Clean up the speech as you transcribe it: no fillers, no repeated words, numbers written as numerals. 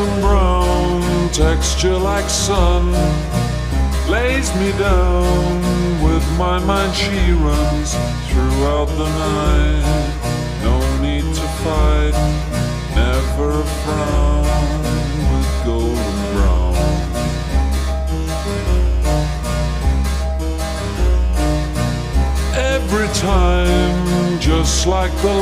golden brown texture like sun lays me down. With my mind she runs throughout the night. No need to fight, never a frown with golden brown. Every time, just like the last.